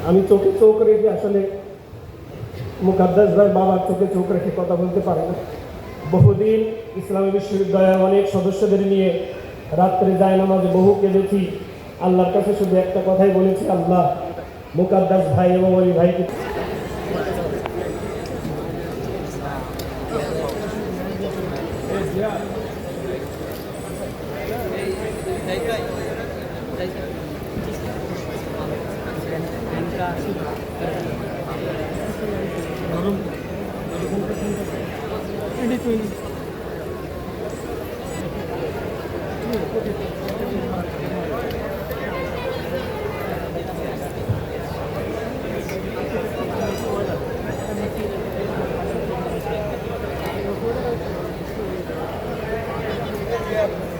আমি চোখে চোখ রেখে আসলে মুকাদ্দাস ভাই বাবার চোখে চোখ রেখে কথা বলতে পারি না। বহুদিন ইসলামী বিশ্ববিদ্যালয়ের অনেক সদস্যদের নিয়ে রাত্রে যায় নামাজে বহু কেঁদেছি। আল্লাহর কাছে শুধু একটা কথাই বলেছি, আল্লাহ মুকাদ্দাস ভাই এবং ওই ভাইকে Yeah.